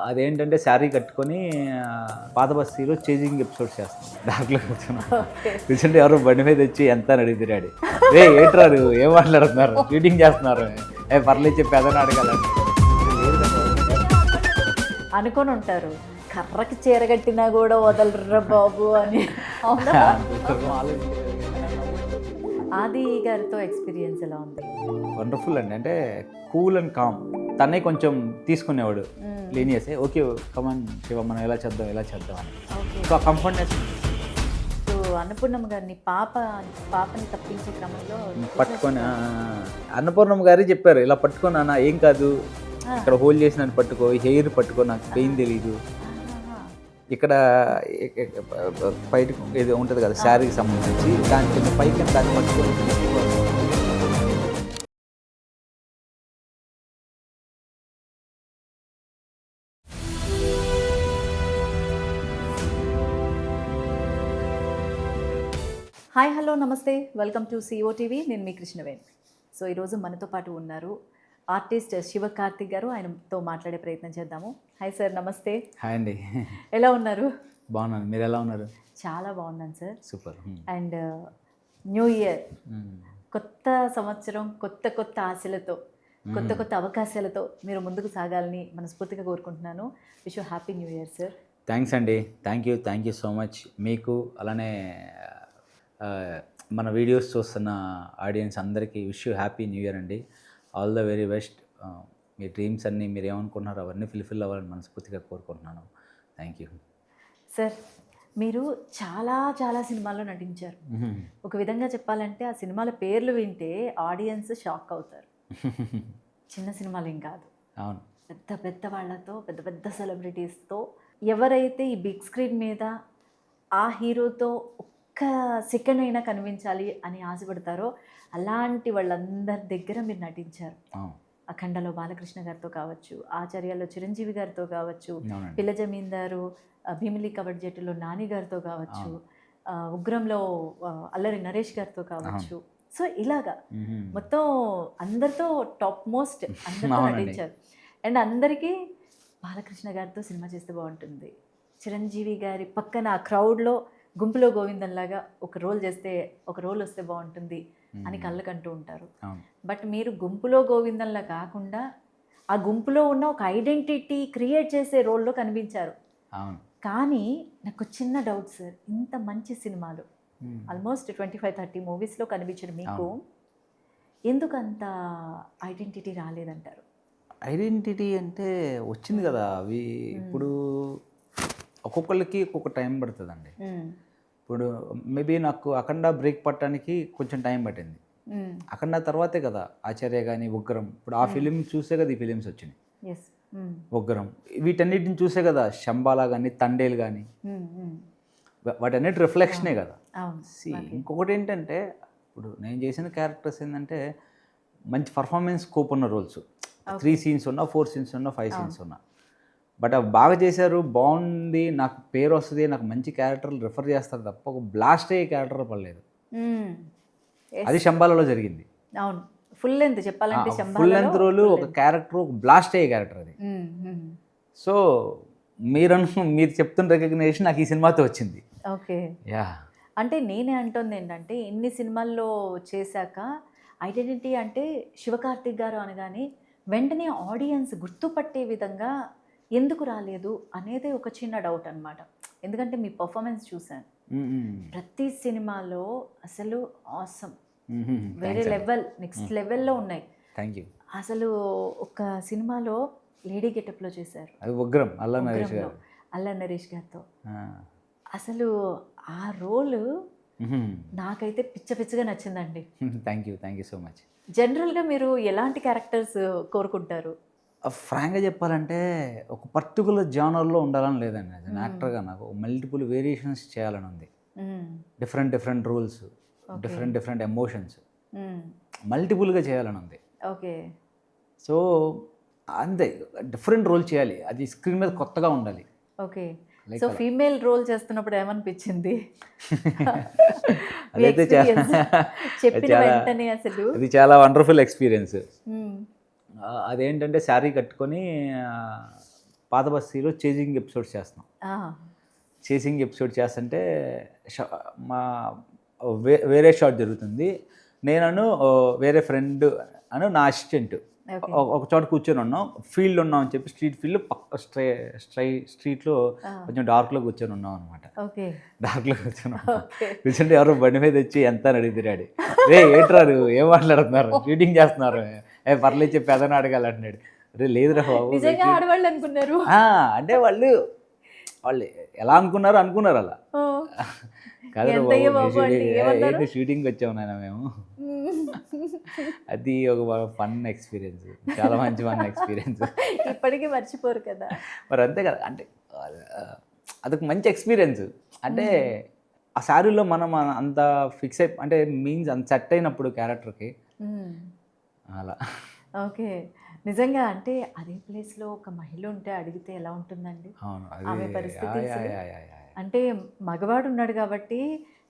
అదేంటంటే శారీ కట్టుకొని పాత బస్తీలో చేజింగ్ ఎపిసోడ్స్ చేస్తాం. దాంట్లో కూర్చుంటే ఎవరో బండి మీద వచ్చి ఎంత అని అడిగితే రే ఏంట్రారు ఏం మాట్లాడుతున్నారు షూటింగ్ చేస్తున్నారు పర్లేదు చెప్పి అదని అడగాలంటే అనుకొని ఉంటారు కర్రకి చీర కట్టినా కూడా వదలరా బాబు అని. ఆది గారితో ఎక్స్పీరియన్స్ ఎలా ఉంది? వండర్ఫుల్ అండి. అంటే కూల్ అండ్ కామ్. తనే కొంచెం తీసుకునేవాడు లీనియస్. ఓకే కమాన్ శివ మనం ఎలా చేద్దాం అని. సో ఆ కంఫర్ట్నెస్. సో అన్నపూర్ణమ్మ గారిని పాపని తప్పించే క్రమంలో పట్టుకొని అన్నపూర్ణమ్మ గారు చెప్పారు ఇలా పట్టుకొని అన్న ఏం కాదు ఇక్కడ హోల్డ్ చేసి నన్ను పట్టుకో, హెయిర్ పట్టుకో, నాకు పెయిన్ తెలీదు. ఇక్కడ బయట ఏదో ఉంటుంది కదా శారీకి సంబంధించి దాని కింద పైకి దాన్ని పట్టుకొని హాయ్ హలో నమస్తే, వెల్కమ్ టు సిఓ టీవీ. నేను మీ కృష్ణవేణి. సో ఈరోజు మనతో పాటు ఉన్నారు ఆర్టిస్ట్ శివ కార్తిక్ గారు. ఆయనతో మాట్లాడే ప్రయత్నం చేద్దాము. హాయ్ సార్, నమస్తే. హాయ్ అండి. ఎలా ఉన్నారు? బాగున్నాను, మీరు ఎలా ఉన్నారు? చాలా బాగున్నాను sir. Super. And new year, కొత్త సంవత్సరం, కొత్త ఆశలతో, కొత్త అవకాశాలతో మీరు ముందుకు సాగాలని మనస్ఫూర్తిగా కోరుకుంటున్నాను. Wish you happy new year sir. Thanks అండి. Thank you so much. మీకు అలానే మన వీడియోస్ చూస్తున్న ఆడియన్స్ అందరికీ wish you happy new year అండి. All the very best. మీ డ్రీమ్స్ అన్నీ మీరు ఏమనుకుంటున్నారో అవన్నీ ఫుల్ఫిల్ అవ్వాలని మనస్ఫూర్తిగా కోరుకుంటున్నాను. Thank you sir. మీరు చాలా సినిమాల్లో నటించారు. ఒక విధంగా చెప్పాలంటే ఆ సినిమాల పేర్లు వింటే ఆడియన్స్ షాక్ అవుతారు. చిన్న సినిమాలు ఏం కాదు. అవును. పెద్ద వాళ్ళతో, పెద్ద సెలబ్రిటీస్తో ఎవరైతే ఈ బిగ్ స్క్రీన్ మీద ఆ హీరోతో ఒక్క సెకండ్ అయినా కనిపించాలి అని ఆశపడతారో అలాంటి వాళ్ళందరి దగ్గర మీరు నటించారు. అఖండలో బాలకృష్ణ గారితో కావచ్చు, ఆచార్యలో చిరంజీవి గారితో కావచ్చు, పిల్ల జమీందారు, భీమిలి కబడ్ జట్టులో నాని గారితో కావచ్చు, ఉగ్రంలో అల్లరి నరేష్ గారితో కావచ్చు. సో ఇలాగా మొత్తం అందరితో టాప్ మోస్ట్ అందరితో నటించారు. అండ్ అందరికీ బాలకృష్ణ గారితో సినిమా చేస్తే బాగుంటుంది, చిరంజీవి గారి పక్కన ఆ క్రౌడ్లో గుంపులో గోవిందంలాగా ఒక రోల్ వస్తే బాగుంటుంది అని కళ్ళకంటూ ఉంటారు. బట్ మీరు గుంపులో గోవిందంలా కాకుండా ఆ గుంపులో ఉన్న ఒక ఐడెంటిటీ క్రియేట్ చేసే రోల్లో కనిపించారు. కానీ నాకు చిన్న డౌట్ సార్, ఇంత మంచి సినిమాలు ఆల్మోస్ట్ 25-30 మూవీస్లో కనిపించిన మీకు ఎందుకు అంత ఐడెంటిటీ రాలేదంటారు? ఐడెంటిటీ అంటే వచ్చింది కదా, అవి ఇప్పుడు ఒక్కొక్కరికి ఒక్కొక్క టైం పడుతుందండి. ఇప్పుడు మేబీ నాకు అఖండ బ్రేక్ పట్టడానికి కొంచెం టైం పట్టింది. అఖండ తర్వాతే కదా ఆచార్య కానీ ఉగ్రం. ఇప్పుడు ఆ ఫిలిం చూసే కదా ఈ ఫిలిమ్స్ వచ్చినాయి. ఉగ్రం వీటన్నిటిని చూసే కదా శంబాలా కానీ తండేలు కానీ వాటన్నిటి రిఫ్లెక్షనే కదా. ఇంకొకటి ఏంటంటే ఇప్పుడు నేను చేసిన క్యారెక్టర్స్ ఏంటంటే మంచి పర్ఫార్మెన్స్ స్కోప్ ఉన్న రోల్స్. 3 సీన్స్ ఉన్నా, 4 సీన్స్ ఉన్నా, 5 సీన్స్ ఉన్నా, బట్ అవి బాగా చేశారు, బాగుంది, నాకు పేరు వస్తుంది, నాకు మంచి క్యారెక్టర్లు రిఫర్ చేస్తారు తప్ప ఒక బ్లాస్ట్ అయ్యే క్యారెక్టర్ పడలేదు. అది శంబాలలో జరిగింది. అవును, ఫుల్ లెంత్ చెప్పాలంటే ఫుల్ లెంత్ రోల్, ఒక క్యారెక్టర్, ఒక బ్లాస్ట్ అయ్యే క్యారెక్టర్ అది. సో మీరు చెప్తున్న రికగ్నేషన్ నాకు ఈ సినిమాతో వచ్చింది. ఓకే. యా, అంటే నేనే అంటుంది ఏంటంటే ఇన్ని సినిమాల్లో చేశాక ఐడెంటిటీ అంటే శివకార్తిక్ గారు అనగానే వెంటనే ఆడియన్స్ గుర్తుపట్టే విధంగా ఎందుకు రాలేదు అనేది ఒక చిన్న డౌట్ అనమాట. ఎందుకంటే మీ పర్ఫార్మెన్స్ చూశాను ప్రతి సినిమాలో, అసలు ఆసమ్, వేరే లెవెల్, నెక్స్ట్ లెవెల్లో ఉన్నాయి. Thank you. అసలు ఒక సినిమాలో లేడీ గెటప్లో చేశారు, అది ఉగ్రం, అల్లా నరేష్ గారితో. అసలు ఆ రోల్ నాకైతే పిచ్చగా నచ్చిందండి. Thank you so much. జనరల్గా మీరు ఎలాంటి క్యారెక్టర్స్ కోరుకుంటారు? ఫ్రాంక్గా చెప్పాలంటే ఒక పర్టికులర్ జానర్లో ఉండాలని లేదండి. యాజ్ అన్ యాక్టర్గా నాకు మల్టిపుల్ వేరియేషన్స్ చేయాలని ఉంది. డిఫరెంట్ రూల్స్, డిఫరెంట్ ఎమోషన్స్ మల్టిపుల్గా చేయాలని ఉంది. ఓకే. సో అంతే, డిఫరెంట్ రోల్ చేయాలి, అది స్క్రీన్ మీద కొత్తగా ఉండాలి. ఓకే. సో ఫీమేల్ రోల్ చేస్తున్నప్పుడు ఏమనిపించింది? అదైతే చెప్పిన వెంటనే అసలు ఇది చాలా వండర్ఫుల్ ఎక్స్పీరియన్స్. అదేంటంటే శారీ కట్టుకొని పాత బస్తీలో చేజింగ్ ఎపిసోడ్స్ చేస్తున్నాం. చేసింగ్ ఎపిసోడ్ చేస్తుంటే మా వేరే షాట్ జరుగుతుంది. నేను వేరే ఫ్రెండ్ నా అసిస్టెంట్ ఒక చోట కూర్చొని ఉన్నాం, ఫీల్డ్ ఉన్నాం అని చెప్పి స్ట్రీట్ ఫీల్డ్ పక్క స్ట్రీట్లో కొంచెం డార్క్లో కూర్చొని ఉన్నాం అనమాట. డార్క్లో కూర్చుంటే ఎవరో బండి మీద వచ్చి ఎంత అని అడుగుతున్నాడు. రే ఏంట్రారు ఏం మాట్లాడుతున్నారు, షూటింగ్ చేస్తున్నారు, పర్లేదు చెప్పి అదన అడగాలంటున్నాడు. రే లేదురా బాబు అంటే వాళ్ళు ఎలా అనుకున్నారు అలా కాదు బాబు షూటింగ్ వచ్చాము నాయన మేము. అది ఒక ఫన్ ఎక్స్పీరియన్స్, చాలా మంచి ఫన్ ఎక్స్పీరియన్స్, ఇప్పటికీ మర్చిపోరు కదా. మరి అంతే కదా, అంటే అదొక మంచి ఎక్స్పీరియన్స్. అంటే ఆ శారీలో మనం అంత ఫిక్స్ అయి అంటే మీన్స్ అంత సెట్ అయినప్పుడు క్యారెక్టర్కి అలా. ఓకే, నిజంగా అంటే అదే ప్లేస్లో ఒక మహిళ ఉంటే అడిగితే ఎలా ఉంటుందండి ఆమె పరిస్థితి? అంటే మగవాడు ఉన్నాడు కాబట్టి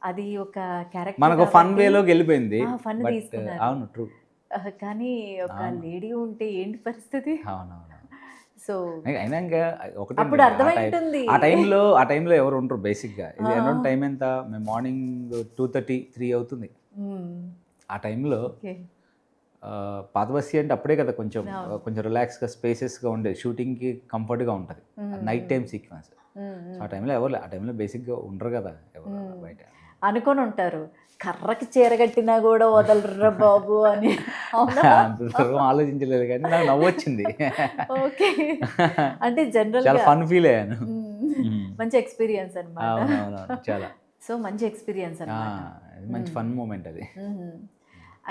అది ఒక క్యారెక్టర్, మనకు ఫన్ వేలోకి వెళ్ళిపోయింది, ఫన్ తీసుకున్నారు. అవును ట్రూ. కానీ ఒక లేడీ ఉంటే ఏంటి పరిస్థితి? అవునవును. సో అయినా ఒకటి అప్పుడు అర్థమైంటుంది ఆ టైంలో ఎవరు ఉంటారు బేసిక్గా. ఇది అరౌండ్ టైం ఎంత, మేము మార్నింగ్ 2:30-3 అవుతుంది. ఆ టైంలో పాత బస్తీ అంటే అప్పుడే కదా కొంచెం రిలాక్స్గా స్పేసెస్గా ఉండేది, షూటింగ్కి కంఫర్ట్గా ఉంటుంది, నైట్ టైం సీక్వెన్స్. ఆ టైంలో ఆ టైంలో బేసిక్గా ఉండరు కదా ఎవరు బయట. అనుకొని ఉంటారు కర్రకి చీరగట్టినా కూడా వదలరా బాబు అని. ఆలోచించలేదు కానీ నాకు నవ్వు వచ్చింది. ఓకే, అంటే జనరల్ చాలా ఫన్ ఫీల్ అయ్యాను. మంచి ఎక్స్పీరియన్స్ అన్నమాట. చాలా సో మంచి ఎక్స్పీరియన్స్ అన్నమాట, మంచి ఫన్ మూమెంట్ అది.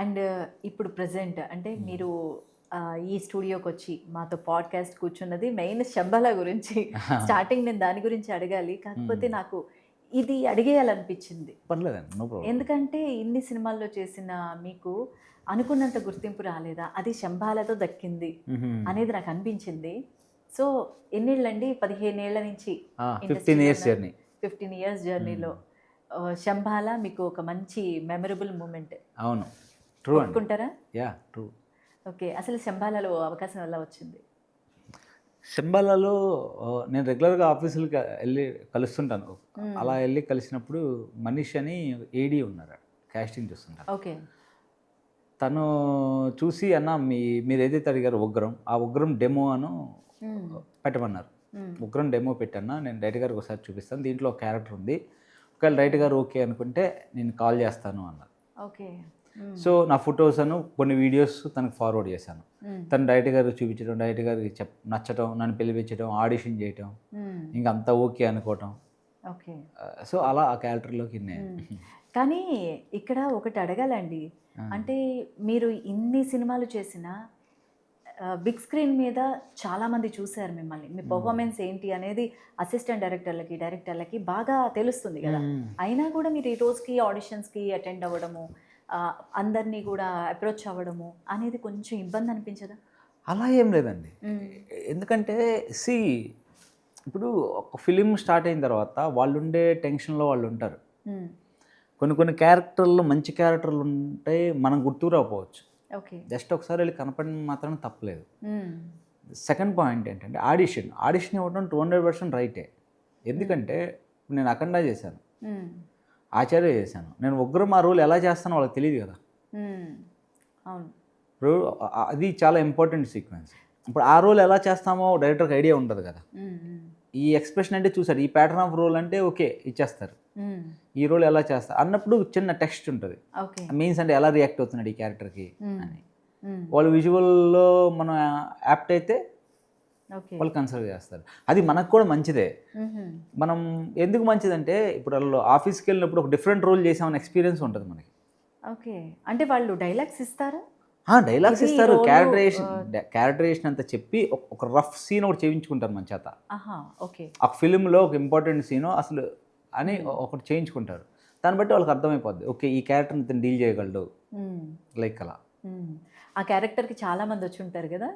అండ్ ఇప్పుడు ప్రజెంట్ అంటే మీరు ఈ స్టూడియోకి వచ్చి మాతో పాడ్కాస్ట్ కూర్చున్నది మెయిన్ శంబాల గురించి. స్టార్టింగ్ నేను దాని గురించి అడగాలి, కాకపోతే నాకు ఇది అడిగేయాలనిపించింది. ఎందుకంటే ఇన్ని సినిమాల్లో చేసిన మీకు అనుకున్నంత గుర్తింపు రాలేదా, అది శంబాలతో దక్కింది అనేది నాకు అనిపించింది. సో ఎన్నేళ్ళండి? 15 ఏళ్ల నుంచి 15 ఇయర్స్ జర్నీలో శంబాల మీకు ఒక మంచి మెమరబుల్ మూమెంట్. అవును, అనుకుంటారా? Yeah true. ఓకే, అసలు శంబాలలో అవకాశం ఎలా వచ్చింది? శంబాలలో నేను రెగ్యులర్గా ఆఫీసులకి వెళ్ళి కలుస్తుంటాను. అలా వెళ్ళి కలిసినప్పుడు మనీష్ అని ఏడీ ఉన్నారు, కాస్టింగ్ చూస్తుంటారు. ఓకే, తను చూసి అన్న మీరు ఏదైతే అడిగారో ఉగ్రం, ఆ ఉగ్రం డెమో అను పెట్టమన్నారు. ఉగ్రం డెమో పెట్టన్నా, నేను డైరెక్టర్ గారికి ఒకసారి చూపిస్తాను, దీంట్లో ఒక క్యారెక్టర్ ఉంది, ఒకవేళ డైరెక్టర్ గారు ఓకే అనుకుంటే నేను కాల్ చేస్తాను అన్నారు. ఓకే, సో నా ఫొటోస్ కొన్ని వీడియోస్ తనకు ఫార్వర్డ్ చేశాను. తను డైరెక్టర్ గారికి చూపించడం, డైరెక్టర్ గారికి నచ్చటం, నన్ను పిలిపించడం, ఆడిషన్ చేయటం, ఇంకా అంతా ఓకే అనుకోవటం. ఓకే, సో అలా ఆ క్యారెక్టర్లోకి నేను. కానీ ఇక్కడ ఒకటి అడగాలండి, అంటే మీరు ఇన్ని సినిమాలు చేసిన బిగ్ స్క్రీన్ మీద చాలామంది చూశారు మిమ్మల్ని, మీ పర్ఫార్మెన్స్ ఏంటి అనేది అసిస్టెంట్ డైరెక్టర్లకి బాగా తెలుస్తుంది కదా. అయినా కూడా మీరు ఈ రోజుకి ఆడిషన్స్కి అటెండ్ అవ్వడము, అందరినీ కూడా అప్రోచ్ అవ్వడము అనేది కొంచెం ఇబ్బంది అనిపించదా? అలా ఏం లేదండి, ఎందుకంటే ఇప్పుడు ఒక ఫిలిం స్టార్ట్ అయిన తర్వాత వాళ్ళు ఉండే టెన్షన్లో వాళ్ళు ఉంటారు. కొన్ని క్యారెక్టర్లు మంచి క్యారెక్టర్లు ఉంటే మనం గుర్తు రాకపోవచ్చు, జస్ట్ ఒకసారి వెళ్ళి కనపడిన మాత్రం తప్పలేదు. సెకండ్ పాయింట్ ఏంటంటే ఆడిషన్ ఇవ్వడం 200% రైటే. ఎందుకంటే నేను అఖండ చేశాను, ఆచార్య చేశాను, నేను ఉగ్రం ఆ రోల్ ఎలా చేస్తానో వాళ్ళకి తెలియదు కదా. ఇప్పుడు అది చాలా ఇంపార్టెంట్ సీక్వెన్స్. ఇప్పుడు ఆ రోల్ ఎలా చేస్తామో డైరెక్టర్కి ఐడియా ఉంటుంది కదా. ఈ ఎక్స్ప్రెషన్ అంటే చూసాడు, ఈ ప్యాటర్న్ ఆఫ్ రోల్ అంటే ఓకే ఇచ్చేస్తారు, ఈ రోల్ ఎలా చేస్తారు అన్నప్పుడు చిన్న టెక్స్ట్ ఉంటుంది, మీన్స్ అంటే ఎలా రియాక్ట్ అవుతున్నాడు ఈ క్యారెక్టర్కి అని. వాళ్ళు విజువల్లో మనం యాప్ట్ అయితే వాళ్ళు కన్సిడర్ చేస్తారు. అది మనకు కూడా మంచిదే. మనం ఎందుకు మంచిదంటే ఇప్పుడు వాళ్ళు ఆఫీస్కి వెళ్ళినప్పుడు ఒక డిఫరెంట్ రోల్ చేసామని ఎక్స్పీరియన్స్ ఉంటుంది మనకి. ఓకే, అంటే వాళ్ళు డైలాగ్స్ ఇస్తారా? డైలాగ్స్ ఇస్తారు, క్యారెక్టరేషన్ అంతా చెప్పి ఒక రఫ్ సీన్ ఒకటి చేయించుకుంటారు మన చేత. ఒక ఫిలింలో ఒక ఇంపార్టెంట్ సీన్ అసలు అని ఒకటి చేయించుకుంటారు, దాన్ని బట్టి వాళ్ళకి అర్థమైపోద్ది, ఓకే ఈ క్యారెక్టర్ని ఇతను డీల్ చేయగలడు, లైక్ అలా. ఆ క్యారెక్టర్కి చాలా మంది వచ్చి ఉంటారు కదా,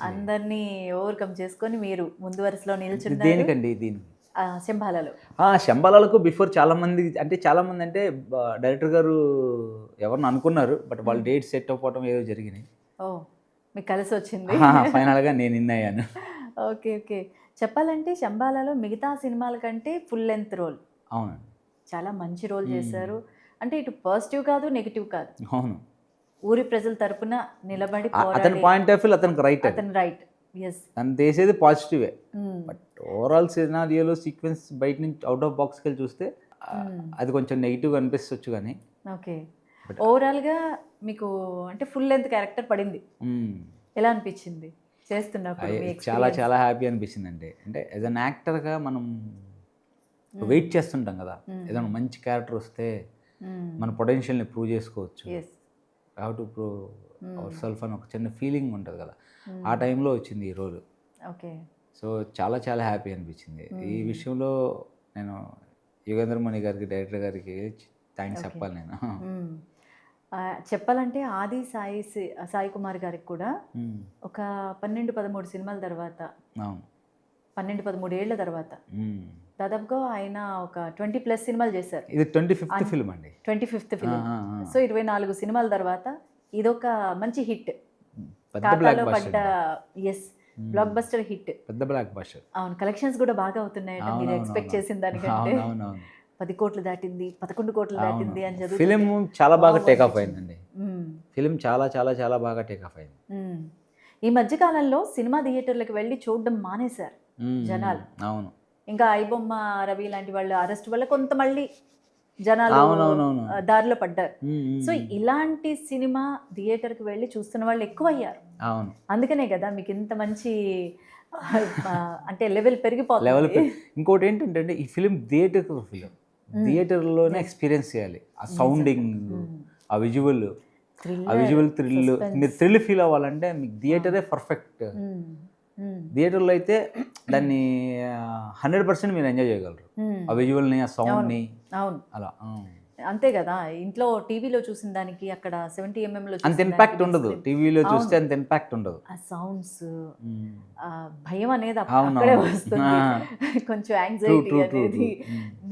అందరినీ ఓవర్కమ్ చేసుకొని మీరు ముందు వరుసలో నిల్చున్నారు. దేనికండి? శంబాలలో బిఫోర్ చాలా మంది అంటే డైరెక్టర్ గారు ఎవరిని అనుకున్నారు, బట్ వాళ్ళు డేట్ సెట్ అవ్వడం ఏదో జరిగినాయి. మీకు కలిసి వచ్చింది, ఫైనల్గా నేను విన్ అయ్యాను. ఓకే. ఓకే. చెప్పాలంటే 'శంబాలాలో' మిగతా సినిమాల కంటే ఫుల్ లెంత్ రోల్. అవునండి. చాలా మంచి రోల్ చేశారు. అంటే ఇటు పాజిటివ్ కాదు, నెగెటివ్ కాదు. అవును. ఊరి ప్రజల తరపున నిలబడి అతని పోరాడి పాయింట్ ఆఫ్ వ్యూ అతనికి రైట్ అది. అతను రైట్. యెస్. తను చేసేది పాజిటివే. బట్ ఓవరాల్ సినారియోలో సీక్వెన్స్ బయట నుంచి అవుట్ ఆఫ్ బాక్స్కి వెళ్ళి చూస్తే అది కొంచెం నెగిటివ్గా అనిపించవచ్చు కానీ ఓకే. ఓవరాల్‌గా మీకు అంటే ఫుల్ లెంత్ క్యారెక్టర్ పడింది. ఎలా అనిపించింది చేస్తున్నప్పుడు మీ చాలా ఎక్స్‌పీరియన్స్? చాలా హ్యాపీ అనిపించిందండి. అంటే యాజ్ అన్ యాక్టర్గా మనం వెయిట్ చేస్తుంటాం కదా, ఏదైనా మంచి క్యారెక్టర్ వస్తే మన పొటెన్షియల్ని ప్రూవ్ చేసుకోవచ్చు, yes. How to prove our self అని ఒక చిన్న ఫీలింగ్ ఉంటుంది కదా, ఆ టైంలో వచ్చింది ఈ రోల్. ఓకే. సో చాలా చాలా హ్యాపీ అనిపించింది. ఈ విషయంలో నేను యుగేంద్రమణి గారికి, డైరెక్టర్ గారికి థ్యాంక్స్ చెప్పాలి నేను. చెప్పాలంటే ఆది సాయి కుమార్ గారికి కూడా ఒక 12, 13 సినిమాల తర్వాత, అవును. 12, 13 ఏళ్ల తర్వాత దాదాపుగా ఆయన ఒక 20+ సినిమాలు చేశారు. ఇది 25th ఫిల్మ్ అండి. 25th film. సో 24 సినిమాల తర్వాత ఇదొక మంచి హిట్. పెద్ద బ్లాక్ ఖాతాలో పడ్డ buster. Yes blockbuster hit. పెద్ద బ్లాక్ బస్టర్. అవును. కలెక్షన్స్ కూడా బాగా అవుతున్నాయట మీరు ఎక్స్పెక్ట్ చేసిన దానికంటే. అవునవును. 10 కోట్లు దాటింది, 11 కోట్లు దాటింది అని చదువు. ఫిలిం చాలా బాగా టేక్ ఆఫ్ అయిందండి. ఫిలిం చాలా చాలా చాలా బాగా టేక్ ఆఫ్ అయింది. ఈ మధ్య కాలంలో సినిమా థియేటర్లకు వెళ్ళి చూడడం మానేశారు జనాలు. అవును. ఇంకా ఐబొమ్మ రవి లాంటి వాళ్ళు అరెస్ట్ వల్ల కొంత మళ్ళీ జనాలు దారిలో పడ్డారు. సో ఇలాంటి సినిమా థియేటర్కి వెళ్ళి చూస్తున్న వాళ్ళు ఎక్కువ అయ్యారు. అవును. అందుకనే కదా మీకు ఇంత మంచి అంటే లెవెల్ పెరిగిపోతుంది. ఇంకోటి ఏంటంటే ఈ ఫిలిం థియేటర్లోనే ఎక్స్పీరియన్స్ చేయాలి. ఆ సౌండింగ్, ఆ విజువల్ థ్రిల్, మీరు థ్రిల్ ఫీల్ అవ్వాలంటే మీకు థియేటరే పర్ఫెక్ట్. థియేటర్లో అయితే దాన్ని 100% మీరు ఎంజాయ్ చేయగలరు, ఆ విజువల్ని, ఆ సౌండ్ని. అవును. అలా అంతే కదా. ఇంట్లో టీవీలో చూసిన దానికి అక్కడ 70mm లో అంత ఇంపాక్ట్ ఉండదు. టీవీలో చూస్తే అంత ఇంపాక్ట్ ఉండదు. ఆ సౌండ్స్, భయం అనేది అక్కడే వస్తుంది. కొంచెం యాంగ్జైటీ అనేది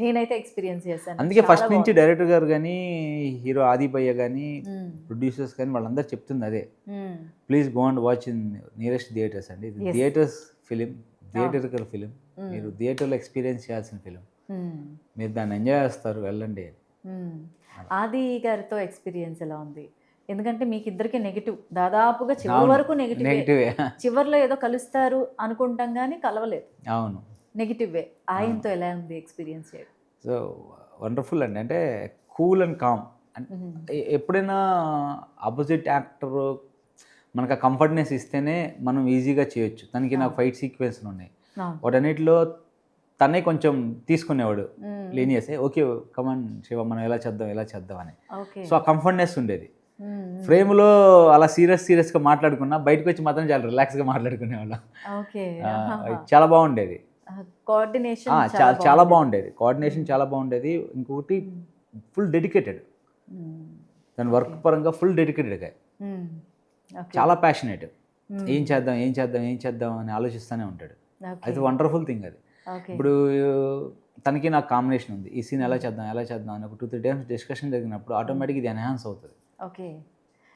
నేనైతే ఎక్స్పీరియన్స్ చేశాను. అందుకే ఫస్ట్ నుంచి డైరెక్టర్ గారు కానీ, హీరో ఆది భయ్య కానీ, ప్రొడ్యూసర్స్ కానీ వాళ్ళందరూ చెప్తుంది అదే, please go and watch in nearest theatres అండి. ఇది థియేటర్స్ ఫిలిం, థియేటర్కల్ ఫిలిం, మీరు థియేటర్లో ఎక్స్పీరియన్స్ చేయాల్సిన ఫిలిం, మీరు దాన్ని ఎంజాయ్ చేస్తారు, వెళ్ళండి. ఆది గారితో ఎక్స్పీరియన్స్ ఎలా ఉంది? ఎందుకంటే మీకు ఇద్దరికి నెగిటివ్, దాదాపుగా చివరి వరకు నెగిటివే. చివరిలో ఏదో కలుస్తారు అనుకుంటాం కానీ కలవలేదు. అవును, నెగిటివే. ఆయనతో ఎలా ఉంది ఎక్స్పీరియన్స్? సో వండర్ఫుల్ అండి. అంటే కూల్ అండ్ కామ్. ఎప్పుడైనా ఆపోజిట్ యాక్టర్ మనకు ఆ కంఫర్ట్నెస్ ఇస్తేనే మనం ఈజీగా చేయొచ్చు. తనకి నాకు ఫైట్ సీక్వెన్స్లు ఉన్నాయి, వాటన్నిటిలో తనే కొంచెం తీసుకునేవాడు లీనియస్. ఓకే కమాన్ శివ, మనం ఎలా చేద్దాం అని. సో ఆ కంఫర్ట్నెస్ ఉండేది. ఫ్రేమ్లో అలా సీరియస్గా మాట్లాడుకున్నా, బయటకు వచ్చి మాత్రం చాలా రిలాక్స్గా మాట్లాడుకునేవాళ్ళం. చాలా బాగుండేది. చాలా బాగుండేది. కోఆర్డినేషన్ చాలా బాగుండేది. ఇంకొకటి ఫుల్ డెడికేటెడ్, దాని వర్క్ పరంగా ఫుల్ డెడికేటెడ్గా, చాలా ప్యాషనేట్. ఏం చేద్దాం అని ఆలోచిస్తూనే ఉంటాడు. అది వండర్ఫుల్ థింగ్ అది. ఇప్పుడు తనకి నాకు కాంబినేషన్ ఉంది, ఈ సీన్ ఎలా చేద్దాం అని ఒక 2-3 టైమ్స్ డిస్కషన్ జరిగినప్పుడు ఆటోమేటిక్ ఇది ఎన్హాన్స్ అవుతుంది. ఓకే.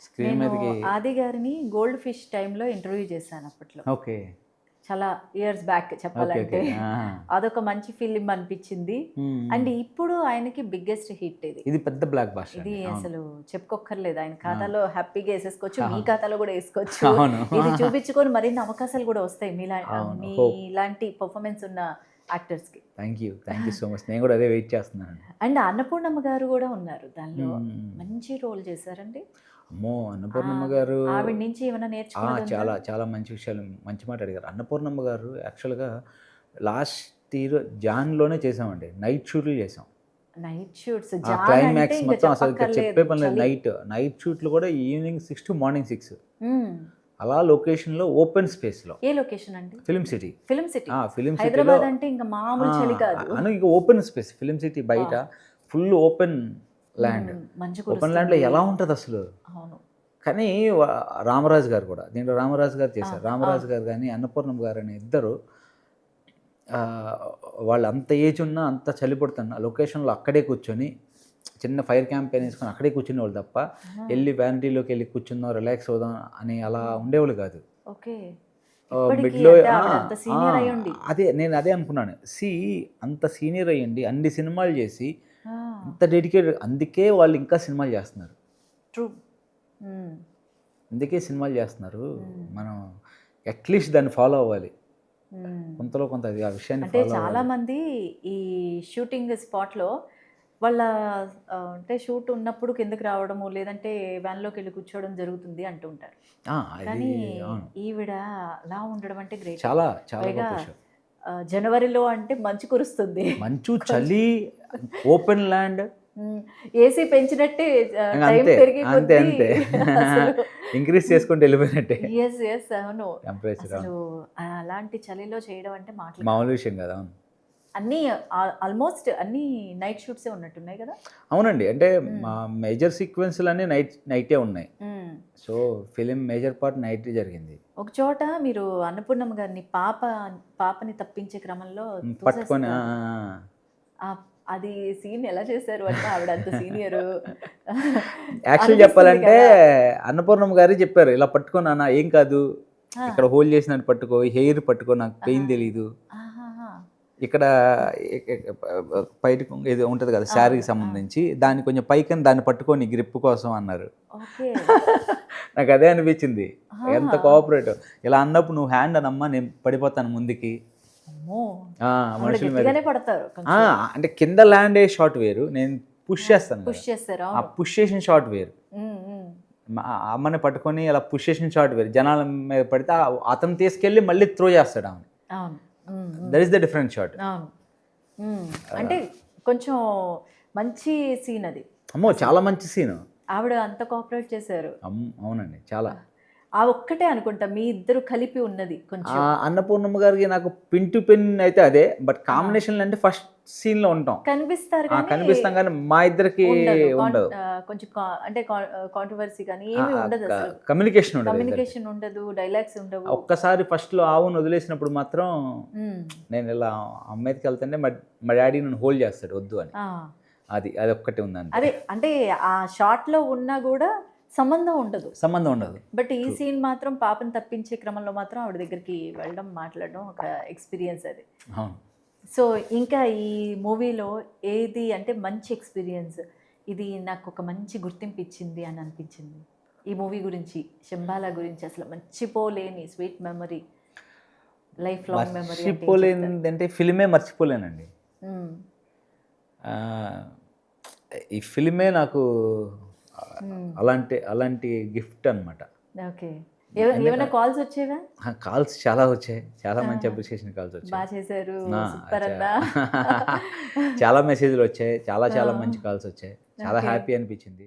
స్క్రీన్ మీదకి ఆది గారిని గోల్డ్ ఫిష్ టైంలో ఇంటర్వ్యూ చేశాను అప్పట్లో. ఓకే. చాలా ఇయర్స్ బ్యాక్ చెప్పాలంటే. అదొక మంచి ఫిలిం అనిపించింది. అండ్ ఇప్పుడు ఆయనకి బిగ్గెస్ట్ హిట్ ఇది పెద్ద బ్లాక్ బస్టర్. ఇది అసలు చెప్పుకోక్కర్లేదు. ఆయన ఖాతాలో హ్యాపీగా వేసేసుకోవచ్చు, మీ ఖాతాలో కూడా వేసుకోవచ్చు. ఇది చూపించుకొని మరిన్ని అవకాశాలు కూడా వస్తాయి మీలాంటి పర్ఫార్మెన్స్ ఉన్న యాక్టర్స్కి. Thank you so much. నేను కూడా అదే వెయిట్ చేస్తున్నాను. అండ్ అన్నపూర్ణమ్మ గారు కూడా ఉన్నారు దానిలో, మంచి రోల్ చేశారండి. అమ్మో, అన్నపూర్ణమ్మ గారు ఆవిడ నుంచి ఏమైనా నేర్చుకున్నారా? చాలా చాలా మంచి విషయాలు, మంచి మాట అడిగారు. అన్నపూర్ణమ్మ గారు యాక్చువల్గా లాస్ట్ ఇయర్ జాన్లోనే చేసామండి, నైట్ షూట్లు చేసాం. నైట్ షూట్స్, క్లైమాక్స్ మొత్తం అసలు చెప్పే పని లేదు. నైట్ షూట్లు కూడా ఈవినింగ్ 6 to మార్నింగ్ 6, అలా లొకేషన్లో ఓపెన్ స్పేస్లో. ఏ లొకేషన్ అండి? Film city. హైదరాబాద్ అంటే ఇంకా మామూలు చలి కాదు. ఇంకా ఓపెన్ స్పేస్, ఫిలిం సిటీ బయట ఫుల్ ఓపెన్ ల్యాండ్. ఓపెన్ ల్యాండ్లో ఎలా ఉంటుంది అసలు. కానీ రామరాజు గారు కూడా, దీంట్లో రామరాజు గారు చేశారు. రామరాజు గారు కానీ అన్నపూర్ణమ్మ గారు అని ఇద్దరు, వాళ్ళు అంత ఏజ్ ఉన్నా అంత చలి పడుతున్నా లొకేషన్లో అక్కడే కూర్చొని చిన్న ఫైర్ క్యాంపెయిన్ వేసుకొని అక్కడే కూర్చునే వాళ్ళు తప్ప వెళ్ళి వ్యానిటీలోకి వెళ్ళి కూర్చుందాం రిలాక్స్ అవుదాం అని అలా ఉండేవాళ్ళు కాదు. ఓకే. ఇప్పటికీ మిడ్లో అంటే ఆవిడ అంత సీనియర్ అయి ఉండి. అదే నేను అదే అనుకున్నాను. అంత సీనియర్ అయ్యండి అన్ని సినిమాలు చేసి ఆ! అంత డెడికేటెడ్, అందుకే వాళ్ళు ఇంకా సినిమాలు చేస్తున్నారు. ట్రూ. అందుకే సినిమాలు చేస్తున్నారు. మనం అట్లీస్ట్ దాన్ని ఫాలో అవ్వాలి. కొంతలో కొంత అది ఆ విషయాన్ని అంటే ఫాలో చాలా అవ్వాలి. మంది ఈ షూటింగ్ స్పాట్‌లో వాళ్ళ అంటే షూట్ ఉన్నప్పుడు కిందకి రావడము, లేదంటే వ్యాన్‌లోకి వెళ్ళి కూర్చోవడం జరుగుతుంది అంటూ ఉంటారు. అది కానీ అవును. ఈవిడ అలా ఉండడం అంటే గ్రేట్. చాలా చాలా పైగా గొప్ప విషయం. జనవరిలో అంటే మంచు కురుస్తుంది. మంచు, చలి, ఓపెన్ ల్యాండ్, ఏసీ పెంచినట్టే టైం అంతే పెరిగే అంతే కొద్దీ అంతే అసలు ఇంక్రీజ్ చేసుకుంటూ వెళ్ళిపోయినట్టే యెస్. అవును. టెంపరేచర్. అసలు అలాంటి చలిలో చేయడం అంటే మాటలు కాదు. మామూలు విషయం కదా. అవును. అన్నీ ఆల్మోస్ట్ అన్నీ నైట్ షూట్సే ఉన్నట్టున్నాయి కదా. అవునండి. అంటే మా మేజర్ సీక్వెన్స్‌లన్నీ నైటే ఉన్నాయి. మ్మ్. So film major part night జరిగింది. ఒక చోట మీరు అన్నపూర్ణమ్మ గారిని పాపని తప్పించే క్రమంలో పట్టుకొని తోసేస్తారు. అది సీన్ ఎలా చేశారు అంటే ఆవిడ అంత సీనియర్ యాక్చువల్ చెప్పాలంటే అన్నపూర్ణమ్మ గారే చెప్పారు, ఇలా పట్టుకో నాన్న, ఏం కాదు, ఇక్కడ హోల్డ్ చేసినట్టు పట్టుకో, హెయిర్ పట్టుకో, నాకు పెయిన్ తెలీదు. ఇక్కడ బయట ఏదో ఉంటుంది కదా శారీకి సంబంధించి, దాన్ని కొంచెం పైకని దాన్ని పట్టుకొని గ్రిప్ కోసం అన్నారు. ఓకే. నాకు అదే అనిపించింది, ఎంత కోఆపరేటివ్. ఇలా అన్నప్పుడు నువ్వు హ్యాండ్ అనమ్మా, నేను పడిపోతాను ముందుకి. అమ్మో, మనుషుల మీద గట్టిగానే పడతారు. అంటే కింద ల్యాండ్ అయ్యే షాట్ వేరు, నేను పుష్ చేస్తాను పుష్ చేస్తారు. ఆ పుష్ చేసిన షాట్ వేరు. ఉమ్, ఉమ్. అమ్మని పట్టుకొని అలా పుష్ చేసిన షాట్ వేరు, జనాల మీద పడితే అతను తీసుకెళ్ళి మళ్ళీ త్రో చేస్తాడు ఆమె. అవును. Um, um. That is the different shot. అవును. అంటే కొంచెం మంచి సీన్ అది. అమ్మో చాలా మంచి సీన్. ఆవిడ అంత కోఆపరేట్ చేశారు. అవునండి చాలా. ఆ ఒక్కటే అనుకుంటా మీ ఇద్దరు కలిపి ఉన్నది కొంచెం. అన్నపూర్ణమ్మ గారికి నాకు పిన్ టు పిన్ అయితే అదే, బట్ కాంబినేషన్ అంటే ఫస్ట్ సీన్ లో ఉంటాం, కనిపిస్తారు కనిపిస్తాం, కానీ మా ఇద్దరికి ఉండదు. కొంచెం అంటే కాంట్రవర్సీ కానీ ఏమీ ఉండదు అసలు. కమ్యూనికేషన్ ఉండదు, కమ్యూనికేషన్ ఉండదు, డైలాగ్స్ ఉండవు. ఒక్కసారి ఫస్ట్ లో ఆవును వదిలేసినప్పుడు మాత్రం నేను ఇలా అమ్మాయికి వెళ్తుంటే మా డాడీ నన్ను హోల్డ్ చేస్తాడు వద్దు అని. అది ఒక్కటే ఉందండి. అదే అంటే ఆ షార్ట్ లో ఉన్నా కూడా సంబంధం ఉండదు. బట్ ఈ సీన్ మాత్రం పాపను తప్పించే క్రమంలో మాత్రం ఆవిడ దగ్గరికి వెళ్ళడం, మాట్లాడడం ఒక ఎక్స్పీరియన్స్ అది. సో ఇంకా ఈ మూవీలో ఏది అంటే మంచి ఎక్స్పీరియన్స్, ఇది నాకు ఒక మంచి గుర్తింపు ఇచ్చింది అని అనిపించింది ఈ మూవీ గురించి, శంబాలా గురించి? అసలు మర్చిపోలేని sweet memory, life long memory. మర్చిపోలేదంటే ఫిలిమే మర్చిపోలేనండి. ఈ ఫిలిమే నాకు అలాంటి గిఫ్ట్ అనమాట. ఓకే. ఏమైనా కాల్స్ వచ్చేవా? కాల్స్ చాలా వచ్చాయి, చాలా మంచి అప్రిషియేషన్ కాల్స్ వచ్చాయి. బాగా చేశారు, సూపర్ అన్నా. చాలా మెసేజ్లు వచ్చాయి, చాలా మంచి కాల్స్ వచ్చాయి, చాలా హ్యాపీ అనిపించింది.